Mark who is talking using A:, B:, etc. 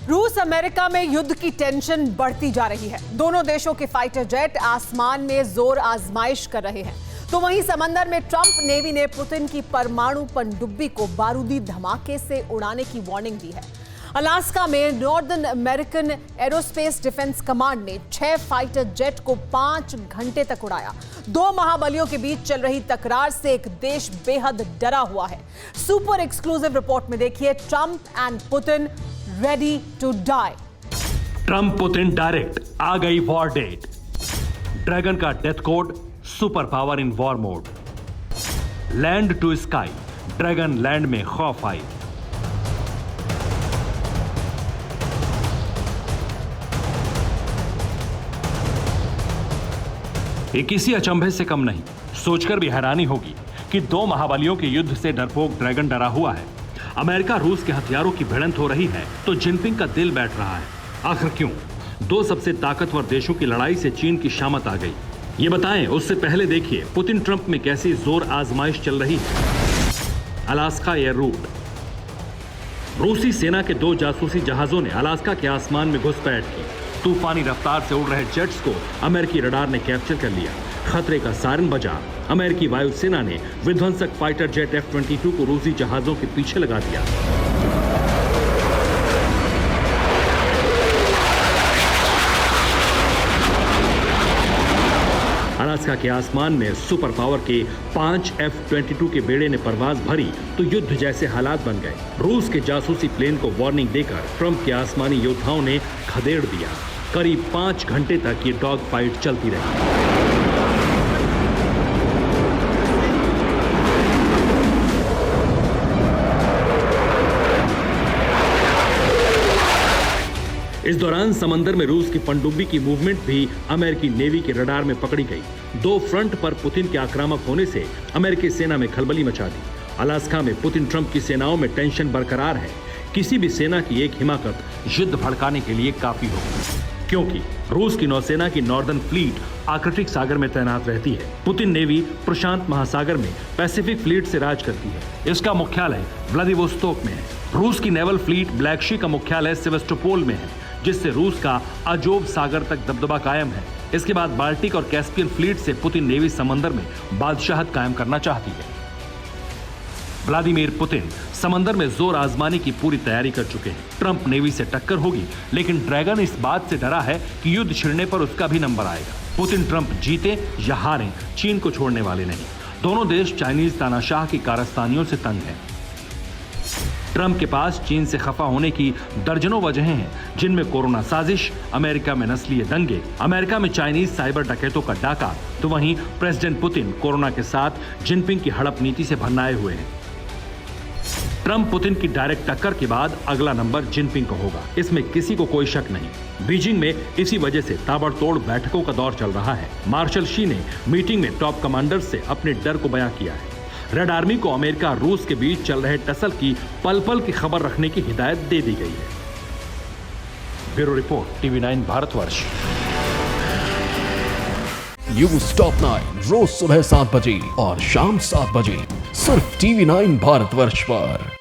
A: रूस अमेरिका में युद्ध की टेंशन बढ़ती जा रही है। दोनों देशों के फाइटर जेट आसमान में जोर आजमाइश कर रहे हैं, तो वहीं समंदर में ट्रंप नेवी ने पुतिन की परमाणु पनडुब्बी को बारूदी धमाके से उड़ाने की वार्निंग दी है। अलास्का में northern American aerospace defence command ने 6 फाइटर जेट को 5 घंटे तक उड़ाया। दो महाबलियों के बीच चल रही तकरार से एक देश बेहद डरा हुआ है। सुपर एक्सक्लूसिव रिपोर्ट में देखिए, Trump and Putin ready to die.
B: Trump Putin direct, आ गई वॉर डेट। ड्रैगन का death code, superpower in war mode. Land to sky, dragon land में खौफ आई। ये किसी अचंभे से कम नहीं। सोचकर भी हैरानी होगी कि दो महाबलियों के युद्ध से डरपोक ड्रैगन डरा हुआ है। अमेरिका रूस के हथियारों की भिड़ंत हो रही है तो जिनपिंग का दिल बैठ रहा है। आखिर क्यों? दो सबसे ताकतवर देशों की लड़ाई से चीन की शामत आ गई। ये बताएं, उससे पहले देखिए पुतिन ट्रंप में कैसी जोर आजमाइश चल रही है। Alaska air root. रूसी सेना के 2 जासूसी जहाजों ने अलास्का के आसमान में घुसपैठ की। तूफानी रफ्तार से उड़ रहे जेट्स को अमेरिकी रडार ने कैप्चर कर लिया। खतरे का सायरन बजा। अमेरिकी वायुसेना ने विध्वंसक फाइटर जेट F-22 को रूसी जहाजों के पीछे लगा दिया। अलास्का के आसमान में सुपर पावर के 5 F-22 के बेड़े ने परवाज भरी तो युद्ध जैसे हालात बन गए। रूस के जासूसी प्लेन को वार्निंग देकर ट्रंप के आसमानी योद्धाओं ने खदेड़ दिया। करीब 5 घंटे तक ये डॉग फाइट चलती रही। इस दौरान समंदर में रूस की पनडुब्बी की मूवमेंट भी अमेरिकी नेवी के रडार में पकड़ी गई। 2 फ्रंट पर पुतिन के आक्रामक होने से अमेरिकी सेना में खलबली मचा दी। अलास्का में पुतिन ट्रंप की सेनाओं में टेंशन बरकरार है। किसी भी सेना की एक हिमाकत युद्ध भड़काने के लिए काफी होगी, क्योंकि रूस की नौसेना की नॉर्दर्न फ्लीट आर्कटिक सागर में तैनात रहती है। पुतिन नेवी प्रशांत महासागर में पैसिफिक फ्लीट से राज करती है। इसका मुख्यालय व्लादिवोस्तोक में है। रूस की नेवल फ्लीट ब्लैक सी का मुख्यालय सेवास्टोपोल में है, जिससे रूस का अजोव सागर तक दबदबा कायम है। इसके बाद बाल्टिक और कैस्पियन फ्लीट से पुतिन नेवी समंदर में बादशाहत कायम करना चाहती है। व्लादिमीर पुतिन समंदर में जोर आजमाने की पूरी तैयारी कर चुके हैं। ट्रंप नेवी से टक्कर होगी, लेकिन ड्रैगन इस बात से डरा है कि युद्ध छिड़ने पर उसका भी नंबर आएगा। पुतिन ट्रंप जीते या हारें, चीन को छोड़ने वाले नहीं। दोनों देश चाइनीज तानाशाह की कारस्तानियों से तंग हैं। ट्रंप के पास चीन से खफा होने की दर्जनों वजहें हैं, जिनमें कोरोना साजिश, अमेरिका में नस्लीय दंगे, अमेरिका में चाइनीज साइबर डकैतों का डाका, तो वहीं प्रेसिडेंट पुतिन कोरोना के साथ जिनपिंग की हड़प नीति से भन्नाए हुए हैं। ट्रंप पुतिन की डायरेक्ट टक्कर के बाद अगला नंबर जिनपिंग का होगा, इसमें किसी को कोई शक नहीं। बीजिंग में इसी वजह से ताबड़तोड़ बैठकों का दौर चल रहा है। मार्शल शी ने मीटिंग में टॉप कमांडर्स से अपने डर को बयां किया है। रेड आर्मी को अमेरिका रूस के बीच चल रहे टसल की पल पल की खबर रखने की हिदायत दे दी गई है। Bureau report, TV9 Bharatvarsh.
C: News top 9 रोज सुबह 7 बजे और शाम 7 बजे सिर्फ TV9 भारतवर्ष पर।